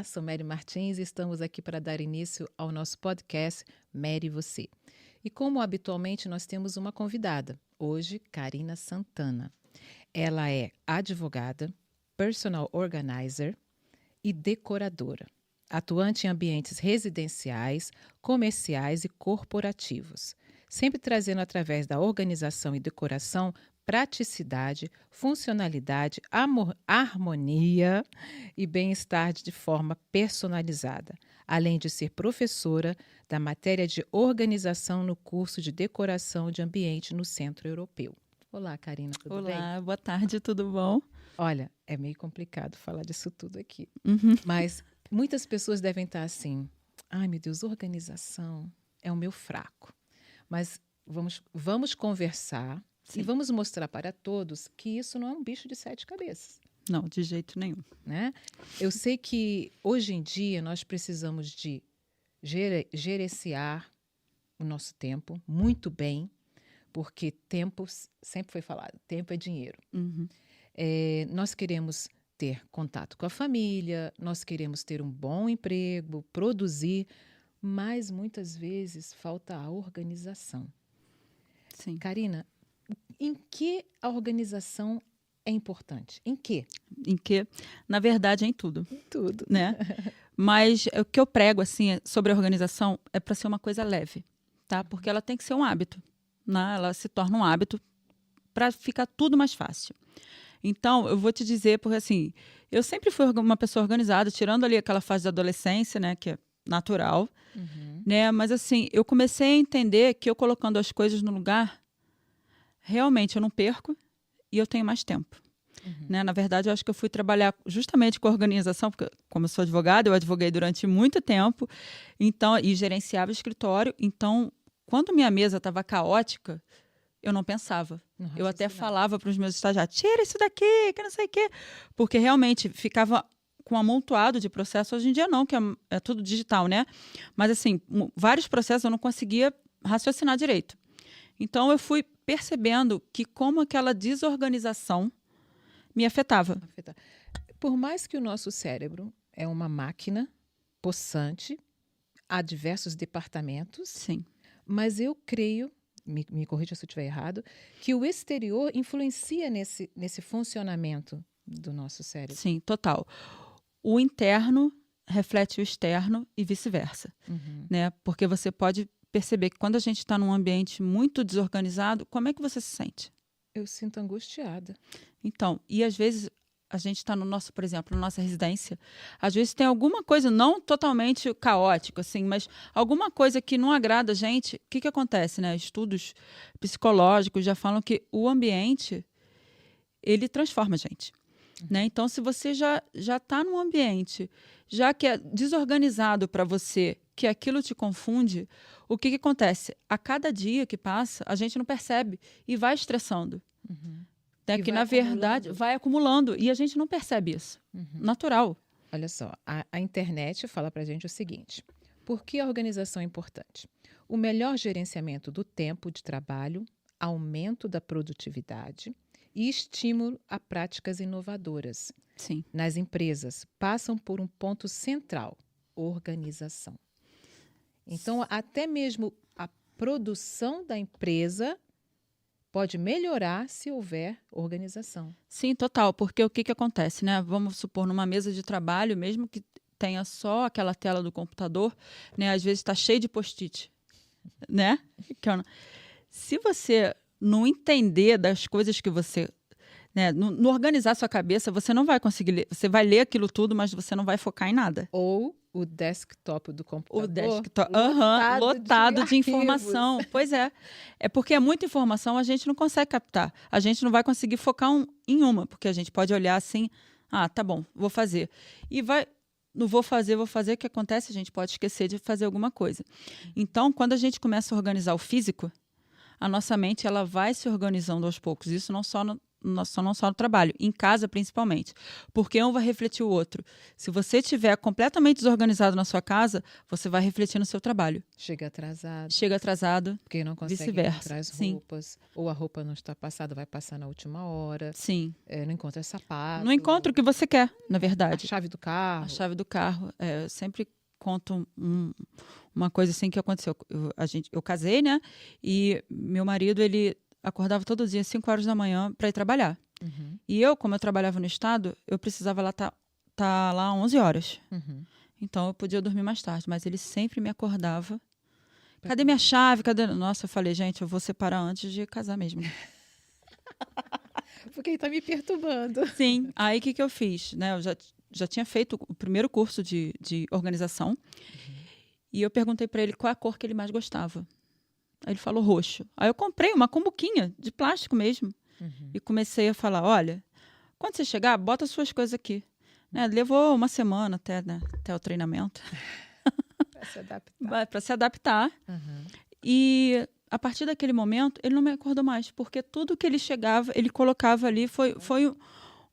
Olá, sou Mary Martins e estamos aqui para dar início ao nosso podcast Mary e Você. E como habitualmente nós temos uma convidada, hoje Karina Santana. Ela é advogada, personal organizer e decoradora, atuante em ambientes residenciais, comerciais e corporativos, sempre trazendo através da organização e decoração praticidade, funcionalidade, harmonia e bem-estar de forma personalizada, além de ser professora da matéria de organização no curso de decoração de ambiente no Centro Europeu. Olá, Karina, tudo bem? Olá, boa tarde, tudo bom? Olha, é meio complicado falar disso tudo aqui, Uhum. mas muitas pessoas devem estar assim, ai meu Deus, organização é o meu fraco. Mas vamos conversar. Sim. E vamos mostrar para todos que isso não é um bicho de 7 cabeças. Não, de jeito nenhum. Né? Eu sei que hoje em dia nós precisamos de gerenciar o nosso tempo muito bem, porque tempo, sempre foi falado, tempo é dinheiro. Uhum. Nós queremos ter contato com a família, nós queremos ter um bom emprego, produzir, mas muitas vezes falta a organização. Sim. Karina, em que a organização é importante? Em que? Em que, na verdade, é em tudo. Em tudo. Né? Mas o que eu prego assim, sobre a organização é para ser uma coisa leve, tá? Porque ela tem que ser um hábito. Né? Ela se torna um hábito para ficar tudo mais fácil. Então, eu vou te dizer, porque assim, eu sempre fui uma pessoa organizada, tirando ali aquela fase da adolescência, né, que é natural, né? Mas assim, eu comecei a entender que eu colocando as coisas no lugar, realmente eu não perco e eu tenho mais tempo. Né? Na verdade, eu acho que eu fui trabalhar justamente com a organização, porque como eu sou advogada, eu advoguei durante muito tempo, então, e gerenciava o escritório. Então, quando minha mesa estava caótica, eu não pensava. Eu até falava para os meus estagiários, tira isso daqui, que não sei o quê. Porque realmente ficava com um amontoado de processos. Hoje em dia não, que é tudo digital, né? Mas assim, vários processos eu não conseguia raciocinar direito. Então, eu fui percebendo que como aquela desorganização me afetava. Por mais que o nosso cérebro é uma máquina possante, há diversos departamentos. Sim. Mas eu creio, me corrija se eu estiver errado, que o exterior influencia nesse funcionamento do nosso cérebro. Sim, total. O interno reflete o externo e vice-versa. Né? Porque você pode perceber que quando a gente está num ambiente muito desorganizado, como é que você se sente? Eu sinto angustiada. Então, e às vezes a gente está no nosso, por exemplo, na nossa residência, às vezes tem alguma coisa não totalmente caótica, assim, mas alguma coisa que não agrada a gente. O que acontece, né? Estudos psicológicos já falam que o ambiente, ele transforma a gente. Né? Então, se você já está num ambiente, já que é desorganizado para você, que aquilo te confunde, o que acontece? A cada dia que passa, a gente não percebe e vai estressando. Né? Que, na verdade, vai acumulando e a gente não percebe isso. Natural. Olha só, a internet fala para a gente o seguinte: por que a organização é importante? O melhor gerenciamento do tempo de trabalho, aumento da produtividade e estímulo a práticas inovadoras. Sim. Nas empresas, passam por um ponto central: organização. Então, até mesmo a produção da empresa pode melhorar se houver organização. Sim, total, porque o que acontece, né? Vamos supor, numa mesa de trabalho, mesmo que tenha só aquela tela do computador, né? Às vezes está cheio de post-it, né? Se você não entender das coisas que você... Né, não organizar sua cabeça, você não vai conseguir ler. Você vai ler aquilo tudo, mas você não vai focar em nada. Ou o desktop do computador. O desktop, lotado de informação. Pois é. É porque é muita informação, a gente não consegue captar. A gente não vai conseguir focar em uma, porque a gente pode olhar assim, tá bom, vou fazer. E vai... Não vou fazer, o que acontece? A gente pode esquecer de fazer alguma coisa. Então, quando a gente começa a organizar o físico, a nossa mente ela vai se organizando aos poucos. Isso não só não só no trabalho, em casa principalmente. Porque um vai refletir o outro. Se você estiver completamente desorganizado na sua casa, você vai refletir no seu trabalho. Chega atrasado. Chega atrasado, Porque não consegue vice-versa. encontrar as Sim. roupas. Ou a roupa não está passada, vai passar na última hora. Sim. Não encontra sapato. Não encontra o que você quer, na A verdade. chave do carro. A chave do carro. Eu sempre conto uma coisa assim que aconteceu. Eu casei, né? E meu marido, ele acordava todo dia às 5 horas da manhã para ir trabalhar. Uhum. E eu, como eu trabalhava no estado, eu precisava lá tá lá 11 horas. Uhum. Então eu podia dormir mais tarde, mas ele sempre me acordava. Cadê minha chave? Cadê? Nossa, eu falei, gente, eu vou separar antes de casar mesmo. Porque ele tá me perturbando. Sim. Aí o que eu fiz? Né? Eu já tinha feito o primeiro curso de organização. E eu perguntei para ele qual a cor que ele mais gostava. Aí ele falou roxo. Aí eu comprei uma cumbuquinha de plástico mesmo. Uhum. E comecei a falar, olha, quando você chegar, bota as suas coisas aqui. Né? Levou uma semana até o treinamento. Pra se adaptar. Para se adaptar. Uhum. E a partir daquele momento, ele não me acordou mais. Porque tudo que ele chegava, ele colocava ali. Foi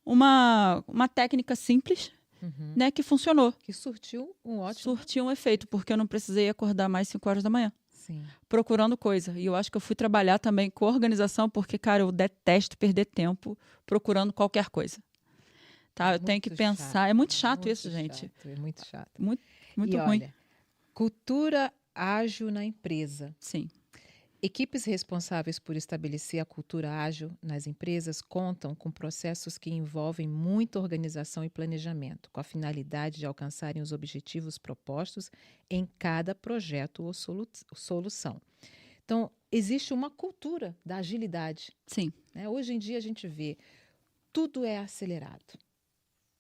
uma técnica simples, Uhum. né, que funcionou. Que surtiu um ótimo... Surtiu um efeito, porque eu não precisei acordar mais 5 horas da manhã. Sim. Procurando coisa. E eu acho que eu fui trabalhar também com organização, porque, cara, eu detesto perder tempo procurando qualquer coisa. Tá? Eu tenho que pensar. Chato. É muito chato Muito isso, gente. chato, é muito chato. Muito E ruim. olha, cultura ágil na empresa. Sim. Equipes responsáveis por estabelecer a cultura ágil nas empresas contam com processos que envolvem muita organização e planejamento, com a finalidade de alcançarem os objetivos propostos em cada projeto ou solução. Então, existe uma cultura da agilidade. Sim. Né? Hoje em dia a gente vê, tudo é acelerado.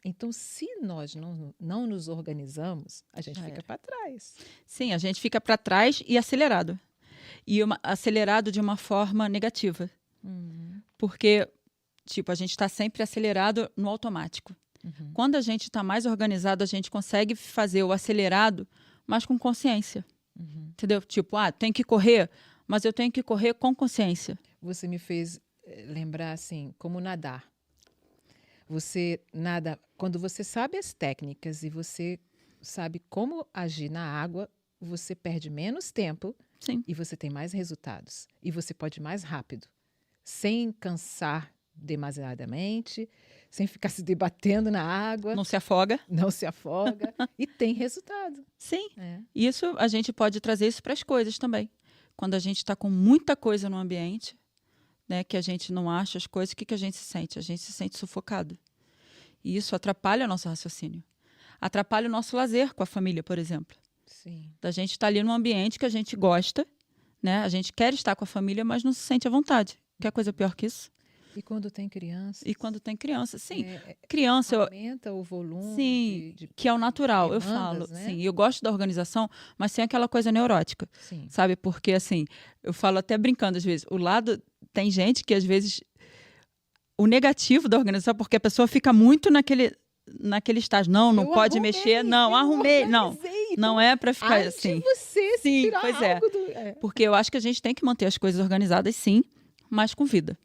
Então, se nós não nos organizamos, a gente fica para trás. Sim, a gente fica para trás e acelerado. E acelerado de uma forma negativa. Uhum. Porque, tipo, a gente está sempre acelerado no automático. Uhum. Quando a gente está mais organizado, a gente consegue fazer o acelerado, mas com consciência. Uhum. Entendeu? Tipo, tem que correr, mas eu tenho que correr com consciência. Você me fez lembrar, assim, como nadar. Você nada... Quando você sabe as técnicas e você sabe como agir na água, você perde menos tempo. Sim. E você tem mais resultados. E você pode ir mais rápido. Sem cansar demasiadamente, sem ficar se debatendo na água. Não se afoga. Não se afoga. E tem resultado. Sim. É. Isso, a gente pode trazer isso para as coisas também. Quando a gente está com muita coisa no ambiente, né, que a gente não acha as coisas, o que a gente se sente? A gente se sente sufocado. E isso atrapalha o nosso raciocínio. Atrapalha o nosso lazer com a família, por exemplo. Sim. Da gente estar ali num ambiente que a gente gosta, né? A gente quer estar com a família, mas não se sente à vontade. Quer coisa pior que isso? E quando tem criança? E quando tem criança, sim. Criança... Aumenta o volume. Sim, que é o natural, eu falo. Né? Sim, eu gosto da organização, mas sem aquela coisa neurótica. Sim. Sabe? Porque, assim, eu falo até brincando às vezes. O lado... Tem gente que, às vezes... O negativo da organização, porque a pessoa fica muito naquele estágio. Não pode mexer. Não, arrumei. Não é para ficar assim. Você sim, tirar pois algo Porque eu acho que a gente tem que manter as coisas organizadas, sim, mas com vida.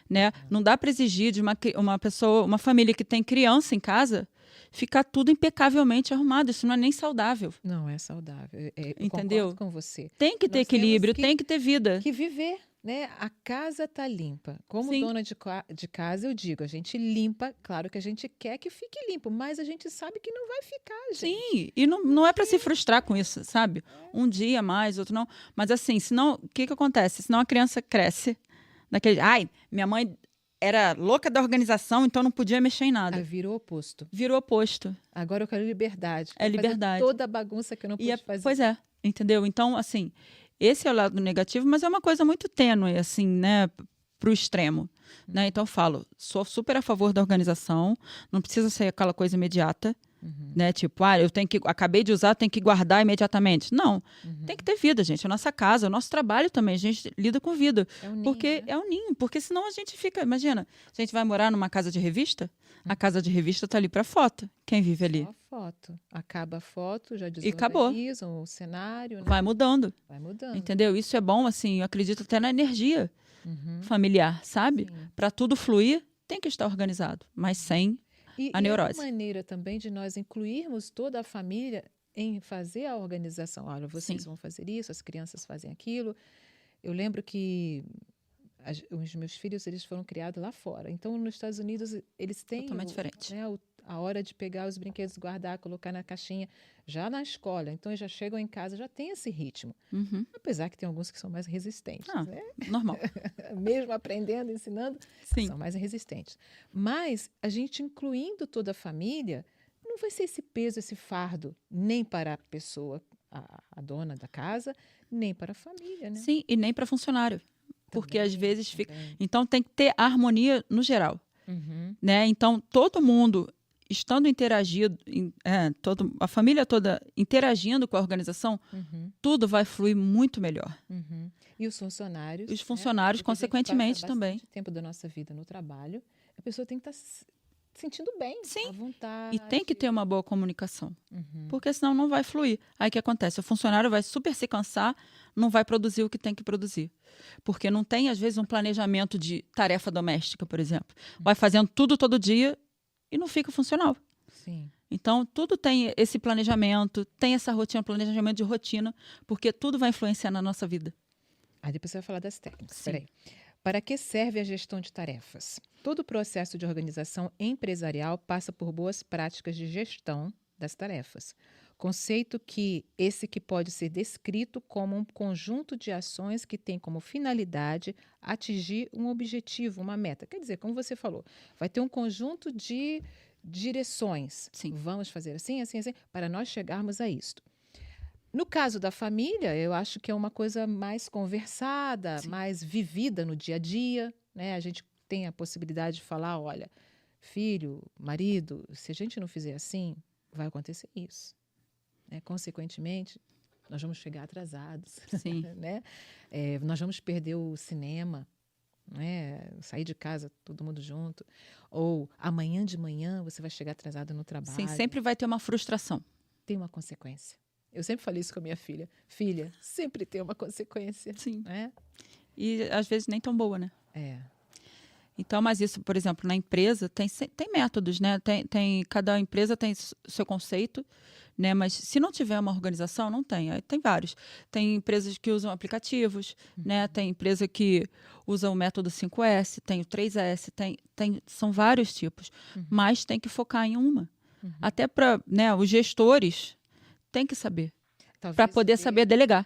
Né? Não dá para exigir de uma pessoa, uma família que tem criança em casa, ficar tudo impecavelmente arrumado. Isso não é nem saudável. Não é saudável. Eu entendeu? Concordo com você. Tem que ter equilíbrio, tem que ter vida. Que viver. Né? A casa está limpa. Como Sim. dona de casa, eu digo, a gente limpa, claro que a gente quer que fique limpo, mas a gente sabe que não vai ficar, gente. Sim, e não é para se frustrar com isso, sabe? Um dia mais, outro não. Mas assim, senão, o que acontece? Senão a criança cresce daquele... minha mãe era louca da organização, então não podia mexer em nada. Virou oposto. Virou oposto. Agora eu quero liberdade. É liberdade. Toda a bagunça que eu não pude fazer. Pois é, entendeu? Então, assim... Esse é o lado negativo, mas é uma coisa muito tênue, assim, né, para o extremo. Né? Então, eu falo, sou super a favor da organização, não precisa ser aquela coisa imediata, né? Tipo, acabei de usar, tem que guardar imediatamente. Não, tem que ter vida, gente. A nossa casa, o nosso trabalho também, a gente lida com vida. É um ninho, porque né? é um ninho, porque senão a gente fica, imagina, a gente vai morar numa casa de revista, a casa de revista tá ali para foto. Quem vive ali? Só foto. Acaba a foto, já acabou. desorganizam o cenário. Né? Vai mudando. Vai mudando. Entendeu? Isso é bom, assim, eu acredito até na energia. familiar, sabe? Sim. Para tudo fluir, tem que estar organizado, mas sem a neurose. E é uma maneira também de nós incluirmos toda a família em fazer a organização. Olha, vocês vão fazer isso, as crianças fazem aquilo. Eu lembro que os meus filhos, eles foram criados lá fora. Então, nos Estados Unidos, eles têm Totalmente diferente. a hora de pegar os brinquedos, guardar, colocar na caixinha, já na escola. Então, eles já chegam em casa, já tem esse ritmo. Apesar que tem alguns que são mais resistentes. Né? Normal. Mesmo aprendendo, ensinando, são mais resistentes. Mas a gente incluindo toda a família, não vai ser esse peso, esse fardo, nem para a pessoa, a dona da casa, nem para a família, né? Sim, e nem para funcionário. Porque Também, às vezes fica... Então tem que ter harmonia no geral. Né? Então todo mundo estando interagido, a família toda interagindo com a organização, tudo vai fluir muito melhor. E os funcionários? Os funcionários, consequentemente, também. Tempo da nossa vida no trabalho, a pessoa tem que estar sentindo bem, à vontade. E tem que ter uma boa comunicação, porque senão não vai fluir. Aí o que acontece? O funcionário vai super se cansar, não vai produzir o que tem que produzir. Porque não tem, às vezes, um planejamento de tarefa doméstica, por exemplo. Vai fazendo tudo todo dia e não fica funcional. Sim. Então, tudo tem esse planejamento, tem essa rotina, planejamento de rotina, porque tudo vai influenciar na nossa vida. Aí depois você vai falar das técnicas. Peraí. Para que serve a gestão de tarefas? Todo o processo de organização empresarial passa por boas práticas de gestão das tarefas. Conceito que pode ser descrito como um conjunto de ações que tem como finalidade atingir um objetivo, uma meta. Quer dizer, como você falou, vai ter um conjunto de direções. Sim. Vamos fazer assim, assim, assim, para nós chegarmos a isto. No caso da família, eu acho que é uma coisa mais conversada, mais vivida no dia a dia, né? A gente tem a possibilidade de falar, olha, filho, marido, se a gente não fizer assim, vai acontecer isso. Né? Consequentemente, nós vamos chegar atrasados. Sim. Né? Nós vamos perder o cinema, né? Sair de casa todo mundo junto. Ou amanhã de manhã você vai chegar atrasado no trabalho. Sim, sempre vai ter uma frustração. Tem uma consequência. Eu sempre falei isso com a minha filha. Filha, sempre tem uma consequência. Sim. Né? E às vezes nem tão boa, né? Então, mas isso, por exemplo, na empresa tem métodos, né? Cada empresa tem seu conceito, né? Mas se não tiver uma organização, não tem. Aí tem vários. Tem empresas que usam aplicativos, né? Tem empresa que usa o método 5S, tem o 3S, são vários tipos. Mas tem que focar em uma. Até para, né, os gestores têm que saber, para poder saber delegar.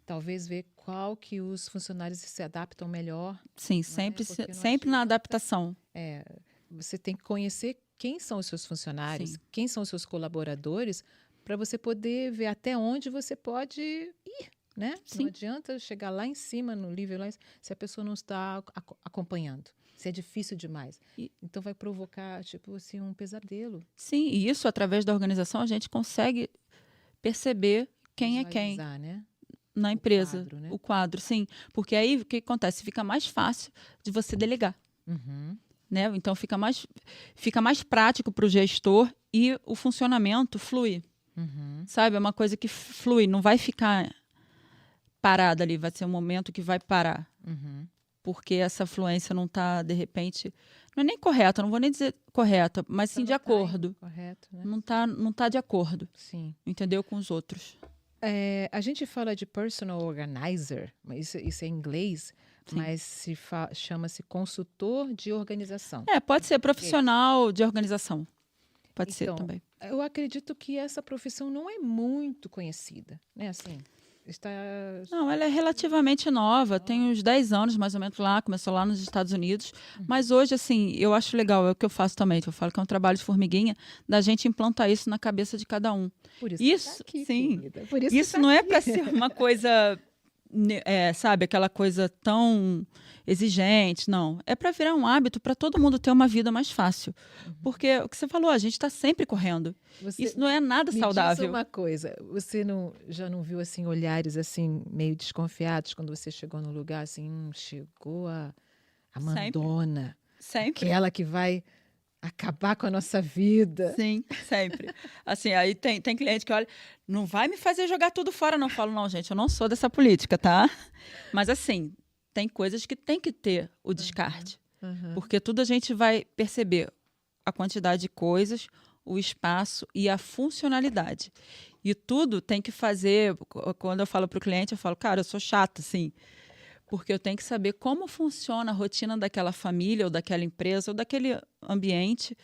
Talvez ver qual que os funcionários se adaptam melhor. Sim, sempre na adaptação. Você tem que conhecer quem são os seus funcionários, quem são os seus colaboradores, para você poder ver até onde você pode ir. Né? Não adianta chegar lá em cima, no nível lá, se a pessoa não está acompanhando. Se é difícil demais. Então vai provocar, tipo assim, um pesadelo. Sim, e isso, através da organização, a gente consegue perceber quem é quem. Né? Na empresa, quadro, né? O quadro, sim. Porque aí o que acontece? Fica mais fácil de você delegar. Né? Então fica mais prático para o gestor e o funcionamento flui. Sabe? É uma coisa que flui, não vai ficar parada ali, vai ser um momento que vai parar. Porque essa fluência não está, de repente, não é nem correta, não vou nem dizer correta, mas sim de acordo. Correto, né? Não tá de acordo. Sim. Entendeu? Com os outros. A gente fala de personal organizer, isso é em inglês, mas chama-se consultor de organização. Pode ser profissional de organização. Pode ser também. Eu acredito que essa profissão não é muito conhecida, né? Assim, Não, ela é relativamente nova, tem uns 10 anos mais ou menos lá, começou lá nos Estados Unidos, mas hoje, assim, eu acho legal, é o que eu faço também, eu falo que é um trabalho de formiguinha, da gente implantar isso na cabeça de cada um. Por isso tá aqui, sim, querida. Por isso não é para ser uma coisa, sabe, aquela coisa tão exigente, não. É para virar um hábito para todo mundo ter uma vida mais fácil. Porque o que você falou, a gente está sempre correndo. Isso não é nada saudável. Me diz uma coisa, você já não viu assim olhares assim meio desconfiados quando você chegou no lugar assim, chegou a mandona, sempre. Aquela que vai acabar com a nossa vida. Sim, sempre. Assim, aí tem cliente que olha, não vai me fazer jogar tudo fora, não. Eu falo, não, gente, eu não sou dessa política, tá? Mas assim, tem coisas que tem que ter o descarte. Uhum. Porque tudo a gente vai perceber a quantidade de coisas, o espaço e a funcionalidade. E tudo tem que fazer... Quando eu falo para o cliente, eu falo, cara, eu sou chata, assim, porque eu tenho que saber como funciona a rotina daquela família, ou daquela empresa, ou daquele ambiente,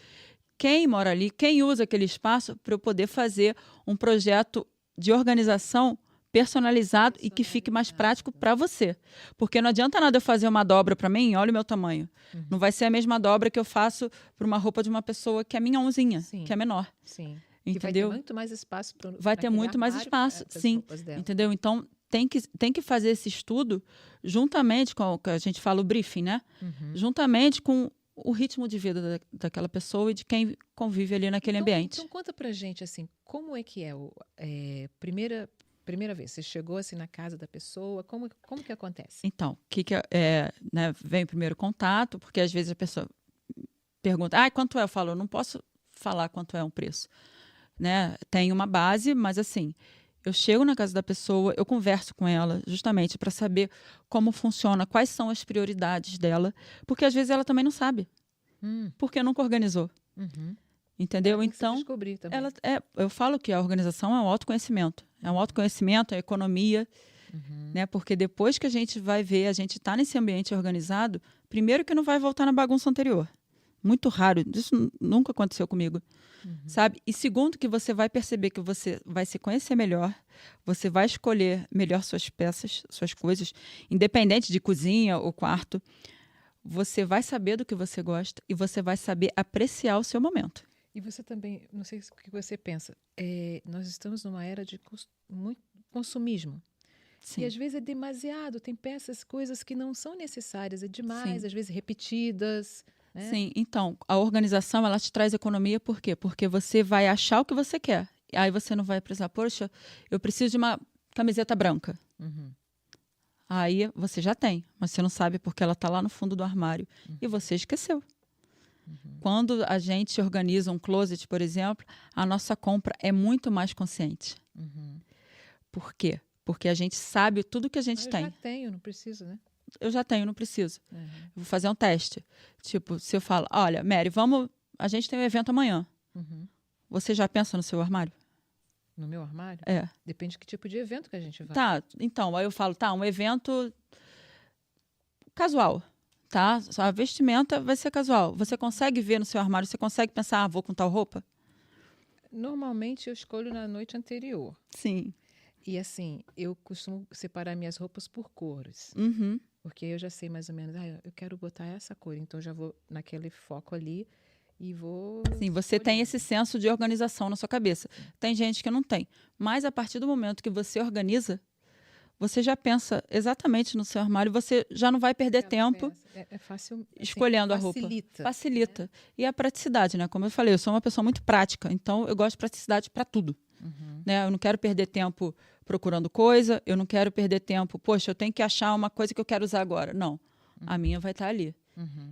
quem mora ali, quem usa aquele espaço, para eu poder fazer um projeto de organização personalizado e que fique mais prático para você. Porque não adianta nada eu fazer uma dobra para mim, olha o meu tamanho. Uhum. Não vai ser a mesma dobra que eu faço para uma roupa de uma pessoa que é minhonzinha, Sim. que é menor. Sim. Entendeu? Que vai ter muito mais espaço vai ter muito mais espaço, sim. Entendeu? Então, tem que fazer esse estudo juntamente com o que a gente fala, o briefing, né? Uhum. Juntamente com o ritmo de vida daquela pessoa e de quem convive ali naquele ambiente. Então, conta pra gente, assim, como é que é primeira vez, você chegou assim na casa da pessoa, como que acontece? Então, né, vem o primeiro contato, porque às vezes a pessoa pergunta, quanto é? Eu falo, eu não posso falar quanto é um preço. Né? Tem uma base, mas assim, eu chego na casa da pessoa, eu converso com ela justamente para saber como funciona, quais são as prioridades dela, porque às vezes ela também não sabe, porque nunca organizou. Uhum. Entendeu? Ela tem então, que se descobrir também. Eu falo que a organização é um autoconhecimento. É um autoconhecimento, é economia, né? Porque depois que a gente vai ver, a gente está nesse ambiente organizado, primeiro que não vai voltar na bagunça anterior. Muito raro. Isso nunca aconteceu comigo. Sabe? E segundo, que você vai perceber que você vai se conhecer melhor, você vai escolher melhor suas peças, suas coisas, independente de cozinha ou quarto, você vai saber do que você gosta e você vai saber apreciar o seu momento. E você também, não sei o que você pensa, nós estamos numa era de muito consumismo. Sim. E às vezes é demasiado, tem peças, coisas que não são necessárias, é demais, às vezes repetidas. Né? Sim, então, a organização, ela te traz economia por quê? Porque você vai achar o que você quer. Aí você não vai precisar, poxa, eu preciso de uma camiseta branca. Aí você já tem, mas você não sabe porque ela está lá no fundo do armário. E você esqueceu. Quando a gente organiza um closet, por exemplo, a nossa compra é muito mais consciente. Por quê? Porque a gente sabe tudo que a gente tem. Eu já tenho, não preciso, né? Eu já tenho, não preciso. Eu vou fazer um teste. Tipo, se eu falo, olha, Mary, a gente tem um evento amanhã. Você já pensa no seu armário? No meu armário? É. Depende de que tipo de evento que a gente vai. Tá, então, aí eu falo, um evento casual, tá? A vestimenta vai ser casual. Você consegue ver no seu armário, você consegue pensar, vou com tal roupa? Normalmente eu escolho na noite anterior. Sim. E assim, eu costumo separar minhas roupas por cores. Porque eu já sei mais ou menos, eu quero botar essa cor, então já vou naquele foco ali e vou... Sim, você tem esse senso de organização na sua cabeça. Tem gente que não tem. Mas a partir do momento que você organiza, você já pensa exatamente no seu armário, você já não vai perder tempo é fácil, assim, escolhendo a roupa. Facilita. E a praticidade, né? Como eu falei, eu sou uma pessoa muito prática, então eu gosto de praticidade para tudo. Né? Eu não quero perder tempo procurando coisa, eu não quero perder tempo, poxa, eu tenho que achar uma coisa que eu quero usar agora. Não, a minha vai estar ali.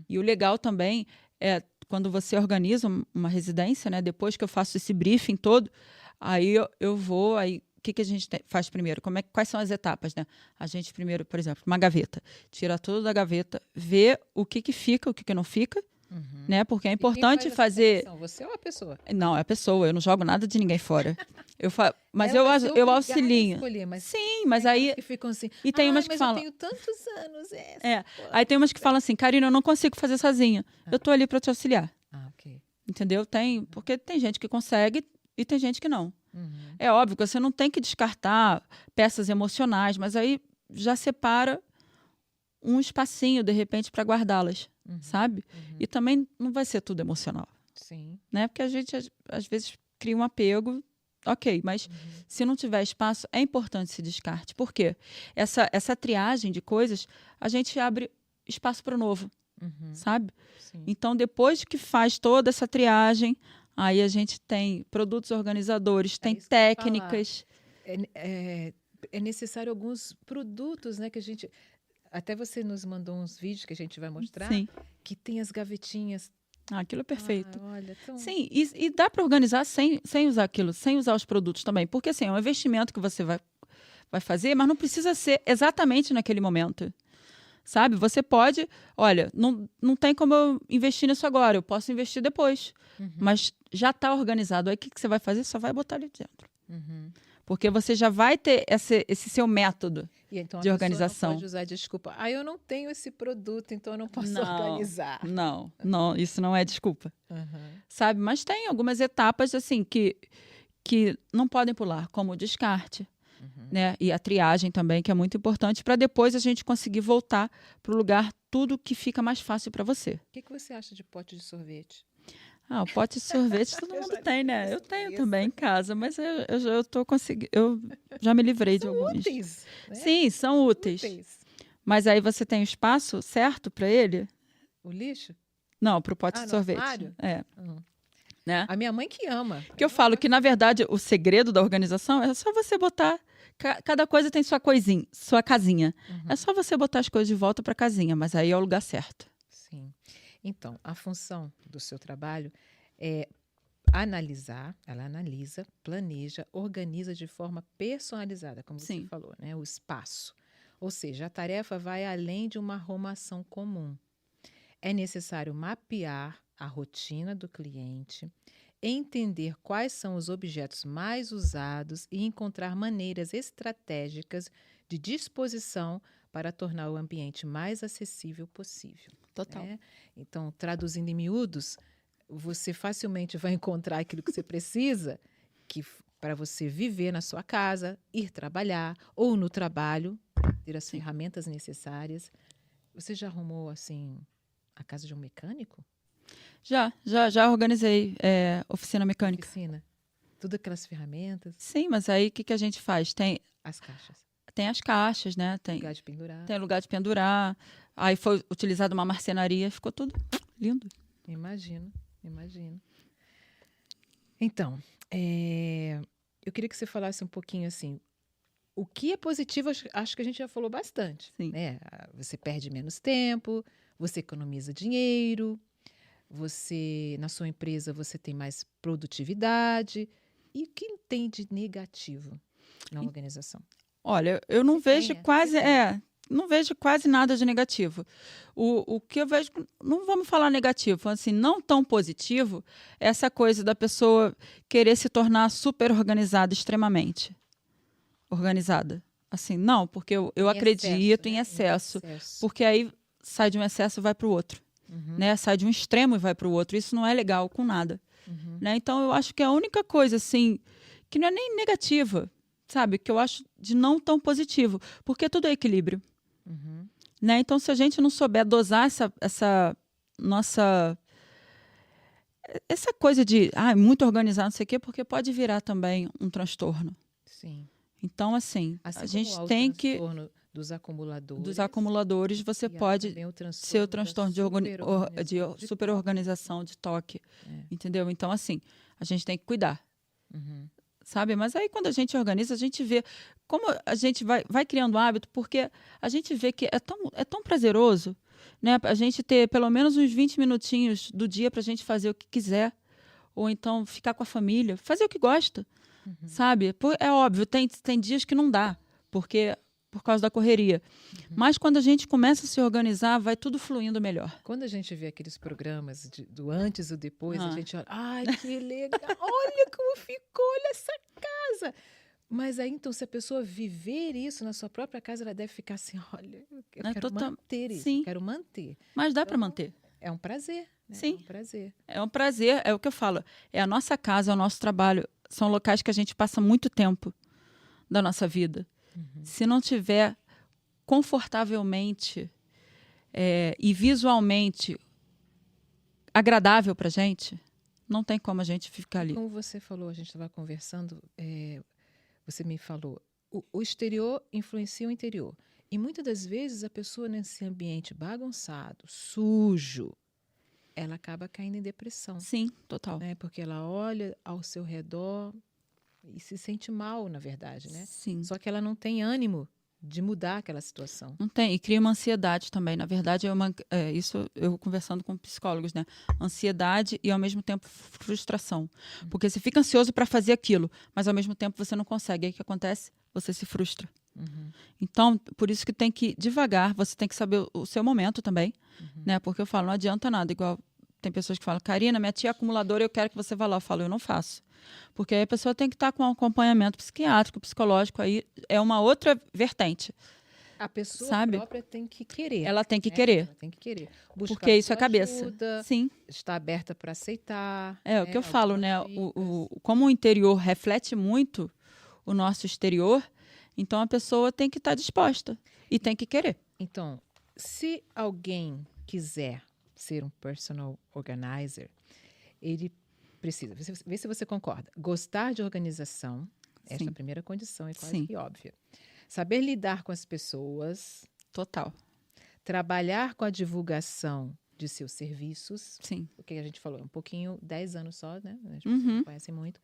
E o legal também é quando você organiza uma residência, né? Depois que eu faço esse briefing todo, aí eu vou, aí o que a gente faz primeiro? Quais são as etapas, né? A gente primeiro, por exemplo, uma gaveta, tira tudo da gaveta, vê o que fica, o que não fica, né? Porque é importante fazer. Você ou a pessoa? Não, é a pessoa. Eu não jogo nada de ninguém fora. Mas eu auxilio. Sim, mas aí. Que ficam assim. E tem umas que falam. Eu tenho tantos anos. Aí tem umas que falam assim, Karina, eu não consigo fazer sozinha. Eu tô ali para te auxiliar. Ok. Entendeu? Porque tem gente que consegue e tem gente que não. É óbvio que você não tem que descartar peças emocionais, mas aí já separa um espacinho, de repente, para guardá-las, sabe? E também não vai ser tudo emocional. Sim. Né? Porque a gente, às vezes, cria um apego, ok, mas se não tiver espaço, é importante esse descarte. Por quê? Essa triagem de coisas, a gente abre espaço para o novo, sabe? Sim. Então, depois que faz toda essa triagem, aí a gente tem produtos organizadores, tem técnicas. É necessário alguns produtos, né, que a gente... Até você nos mandou uns vídeos que a gente vai mostrar, Sim. que tem as gavetinhas. Aquilo é perfeito. Olha, Sim, e dá para organizar sem usar aquilo, sem usar os produtos também. Porque assim, é um investimento que você vai fazer, mas não precisa ser exatamente naquele momento. Sabe? Você pode... Olha, não tem como eu investir nisso agora. Eu posso investir depois. Mas já está organizado. Aí o que você vai fazer? Só vai botar ali dentro. Porque você já vai ter esse seu método e então de organização. Não pode usar desculpa. Eu não tenho esse produto, então eu não posso organizar. Não, isso não é desculpa. Sabe? Mas tem algumas etapas assim que não podem pular, como o descarte, né? E a triagem também, que é muito importante, para depois a gente conseguir voltar para o lugar tudo que fica mais fácil para você. O que você acha de pote de sorvete? O pote de sorvete todo mundo tem, né? Eu tenho também em casa, mas eu tô conseguindo. Eu já me livrei de alguns. Úteis, né? Sim, são úteis. Mas aí você tem o espaço certo para ele? O lixo? Não, para o pote de sorvete. Armário? Né? A minha mãe que ama. Que eu falo que, na verdade, o segredo da organização é só você botar... Cada coisa tem sua coisinha, sua casinha. É só você botar as coisas de volta para a casinha, mas aí é o lugar certo. Sim. Então, a função do seu trabalho é analisar, ela analisa, planeja, organiza de forma personalizada, como você falou, né? O espaço. Ou seja, a tarefa vai além de uma arrumação comum. É necessário mapear a rotina do cliente, entender quais são os objetos mais usados e encontrar maneiras estratégicas de disposição para tornar o ambiente mais acessível possível. Total. Né? Então, traduzindo em miúdos, você facilmente vai encontrar aquilo que você precisa para você viver na sua casa, ir trabalhar ou no trabalho, ter as ferramentas necessárias. Você já arrumou, assim, a casa de um mecânico? Já organizei oficina mecânica. Oficina? Tudo aquelas ferramentas? Sim, mas aí o que a gente faz? Tem as caixas. Tem as caixas, né? Tem lugar de pendurar. Tem lugar de pendurar. Aí foi utilizada uma marcenaria, ficou tudo lindo. Imagino. Então, eu queria que você falasse um pouquinho assim, o que é positivo, acho que a gente já falou bastante. Sim. Né? Você perde menos tempo, você economiza dinheiro, na sua empresa você tem mais produtividade. E o que tem de negativo na organização? Olha, eu não vejo não vejo quase nada de negativo. O que eu vejo, não vamos falar negativo, assim, não tão positivo, é essa coisa da pessoa querer se tornar super organizada, extremamente organizada. Assim, não, porque eu acredito em excesso. Porque aí sai de um excesso e vai para o outro. Né? Sai de um extremo e vai para o outro. Isso não é legal com nada. Né? Então, eu acho que a única coisa, assim, que não é nem negativa, sabe? Que eu acho de não tão positivo. Porque tudo é equilíbrio. Né? Então, se a gente não souber dosar essa nossa... Essa coisa de muito organizado, não sei o quê, porque pode virar também um transtorno. Sim. Então, assim a gente tem que... Dos acumuladores. Dos acumuladores, você pode ser o transtorno de superorganização, de toque. Entendeu? Então, assim, a gente tem que cuidar. Sabe? Mas aí, quando a gente organiza, a gente vê como a gente vai criando hábito, porque a gente vê que é tão prazeroso, né? A gente ter pelo menos uns 20 minutinhos do dia para a gente fazer o que quiser, ou então ficar com a família, fazer o que gosta, sabe? É óbvio, tem dias que não dá, por causa da correria. Mas quando a gente começa a se organizar, vai tudo fluindo melhor. Quando a gente vê aqueles programas do antes e depois, a gente olha, ai, que legal, olha como ficou, olha essa casa. Mas aí, então, se a pessoa viver isso na sua própria casa, ela deve ficar assim, olha, eu quero manter isso, eu quero manter. Mas dá para manter. É um prazer. Né? Sim. É um prazer. É um prazer, é o que eu falo. É a nossa casa, é o nosso trabalho. São locais que a gente passa muito tempo da nossa vida. Se não tiver confortavelmente e visualmente agradável para a gente, não tem como a gente ficar ali. Como você falou, a gente estava conversando, você me falou, o exterior influencia o interior. E muitas das vezes a pessoa nesse ambiente bagunçado, sujo, ela acaba caindo em depressão. Sim, total. Né? Porque ela olha ao seu redor e se sente mal, na verdade, né? Sim. Só que ela não tem ânimo de mudar aquela situação. Não tem, e cria uma ansiedade também. Na verdade, isso eu conversando com psicólogos, né? Ansiedade e, ao mesmo tempo, frustração. Porque você fica ansioso para fazer aquilo, mas, ao mesmo tempo, você não consegue. Aí o que acontece? Você se frustra. Então, por isso que tem que ir devagar, você tem que saber o seu momento também, né? Porque eu falo, não adianta nada, igual tem pessoas que falam, Karina, minha tia é acumuladora, eu quero que você vá lá. Eu falo, eu não faço. Porque aí a pessoa tem que estar com um acompanhamento psiquiátrico, psicológico, aí é uma outra vertente. A pessoa sabe? própria tem que querer. Ela tem que querer. Ela tem que querer. Buscar Porque isso é sua cabeça. ajuda, Sim. estar aberta para aceitar. É o que eu falo, né? algumas dicas. Como o interior reflete muito o nosso exterior, então a pessoa tem que estar disposta e tem que querer. Então, se alguém quiser ser um personal organizer, ele precisa, vê se você concorda, gostar de organização, essa é Sim. a primeira condição, é quase Sim. que óbvia. Saber lidar com as pessoas, Total. trabalhar com a divulgação de seus serviços, Sim. o que a gente falou, um pouquinho, 10 anos só, né? As pessoas Uhum. não conhecem muito.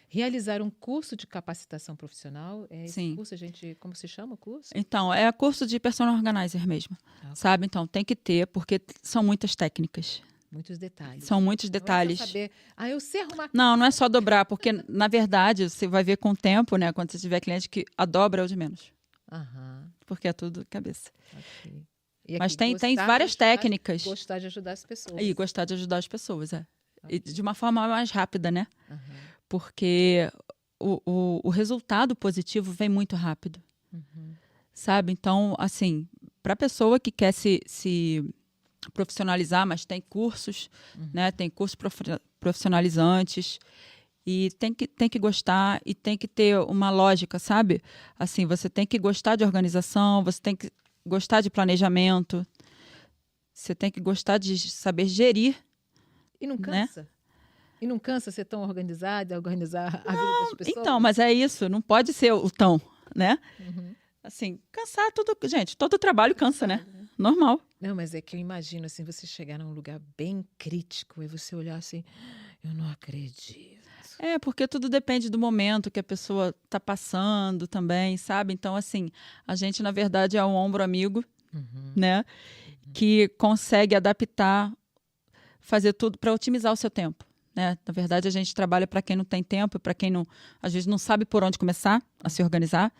Realizar um curso de capacitação profissional, esse Sim. curso, como se chama o curso? Então, é curso de personal organizer mesmo, Ah, sabe? Então, tem que ter, porque são muitas técnicas. muitos detalhes. São muitos Não é detalhes. só saber, eu sei arrumar. Não é só dobrar, porque, na verdade, você vai ver com o tempo, né? Quando você tiver cliente, que a dobra é o de menos. Aham, Porque é tudo cabeça. ok. E Mas aqui, tem gostar várias de técnicas. Gostar de ajudar as pessoas. E gostar de ajudar as pessoas, é. E Ok. de uma forma mais rápida, né? Aham, Porque o resultado positivo vem muito rápido, uhum, sabe? Então, assim, para a pessoa que quer se profissionalizar, mas tem cursos, né? Tem cursos profissionalizantes e tem que gostar e tem que ter uma lógica, sabe? Assim, você tem que gostar de organização, você tem que gostar de planejamento, você tem que gostar de saber gerir. E não Né? cansa? E não cansa ser tão organizada, organizar a vida das pessoas? Então, mas é isso, não pode ser o tão, né? Uhum. Assim, cansar tudo. Gente, todo trabalho cansa, né? Normal. Não, mas é que eu imagino assim, você chegar num lugar bem crítico e você olhar assim, eu não acredito. É, porque tudo depende do momento que a pessoa está passando também, sabe? Então, assim, a gente, na verdade, é um ombro amigo, né? Que consegue adaptar, fazer tudo para otimizar o seu tempo, né? Na verdade, a gente trabalha para quem não tem tempo, para quem não, às vezes não sabe por onde começar a se organizar,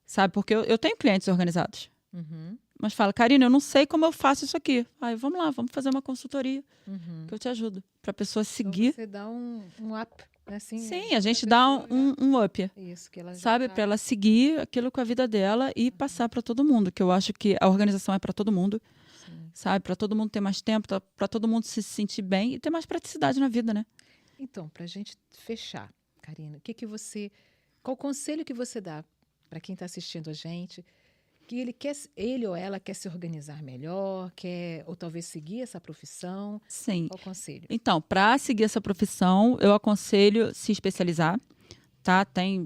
sabe? Porque eu tenho clientes organizados. Uhum, Mas fala, Karina, eu não sei como eu faço isso aqui. Aí, vamos lá, vamos fazer uma consultoria uhum. que eu te ajudo. Para a pessoa Então seguir. você dá um up, né? Assim, Sim, a gente pra dá pessoa um up, isso, que ela já sabe? tá. Para ela seguir aquilo com a vida dela e passar para todo mundo. Que eu acho que a organização é para todo mundo, Sim. sabe? Para todo mundo ter mais tempo, para todo mundo se sentir bem e ter mais praticidade na vida, né? Então, para a gente fechar, Karina, qual conselho que você dá para quem está assistindo a gente, que ele ou ela quer se organizar melhor, ou talvez seguir essa profissão? Sim. Qual conselho? Então, para seguir essa profissão, eu aconselho se especializar, tá? Tem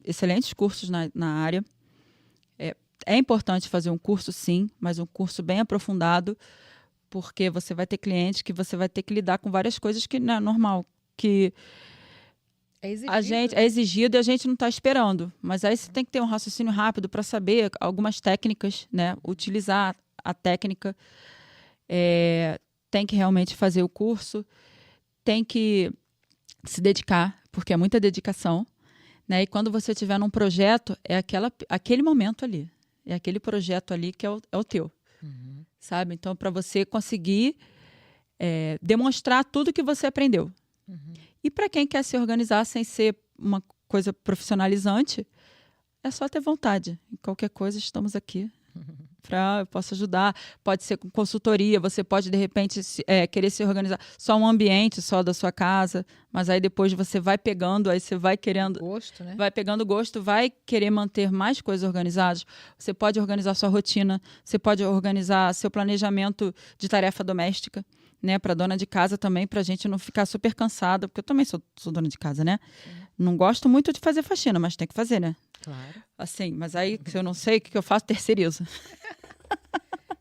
excelentes cursos na área. É importante fazer um curso, sim, mas um curso bem aprofundado, porque você vai ter clientes que você vai ter que lidar com várias coisas que não é normal, que É exigido, a gente né? é exigido e a gente não está esperando. Mas aí você tem que ter um raciocínio rápido para saber algumas técnicas, né? Utilizar a técnica. Tem que realmente fazer o curso, tem que se dedicar, porque é muita dedicação. Né? E quando você estiver num projeto, é aquele momento ali. É aquele projeto ali que é o teu. Uhum. Sabe? Então, para você conseguir demonstrar tudo que você aprendeu. Uhum. E para quem quer se organizar sem ser uma coisa profissionalizante, é só ter vontade. Em qualquer coisa, estamos aqui. Eu posso ajudar. Pode ser com consultoria, você pode, de repente, querer se organizar só um ambiente, só da sua casa, mas aí depois você vai pegando, aí você vai querendo... Gosto, né? Vai pegando gosto, vai querer manter mais coisas organizadas. Você pode organizar sua rotina, você pode organizar seu planejamento de tarefa doméstica, né? Para dona de casa também, para a gente não ficar super cansada, porque eu também sou dona de casa, né? Sim. Não gosto muito de fazer faxina, mas tem que fazer, né? Claro. Assim, mas aí, se eu não sei, o que eu faço? Terceirizo.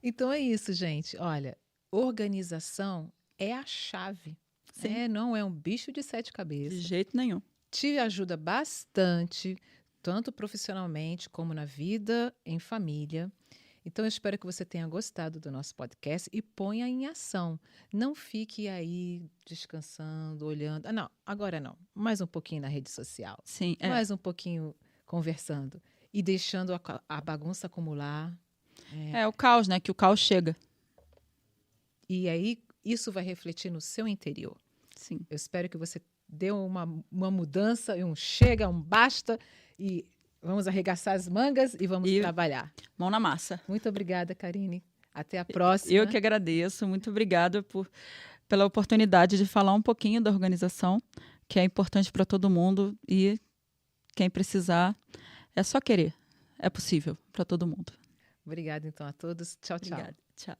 Então é isso, gente. Olha, organização é a chave. Sim. Né? Não é um bicho de 7 De cabeças. jeito nenhum. Te ajuda bastante, tanto profissionalmente como na vida, em família. Então, eu espero que você tenha gostado do nosso podcast e ponha em ação. Não fique aí descansando, olhando. Não, agora não. Mais um pouquinho na rede social. Sim, Mais um pouquinho conversando. e deixando a bagunça acumular. É o caos, né? Que o caos chega. E aí isso vai refletir no seu interior. Sim. Eu espero que você dê uma mudança, um chega, um basta, e vamos arregaçar as mangas e vamos trabalhar. Mão na massa. Muito obrigada, Karine. Até a próxima. Eu que agradeço. Muito obrigada pela oportunidade de falar um pouquinho da organização, que é importante para todo mundo, e quem precisar, é só querer. É possível para todo mundo. Obrigada, então, a todos. Tchau, tchau. Obrigada. Tchau.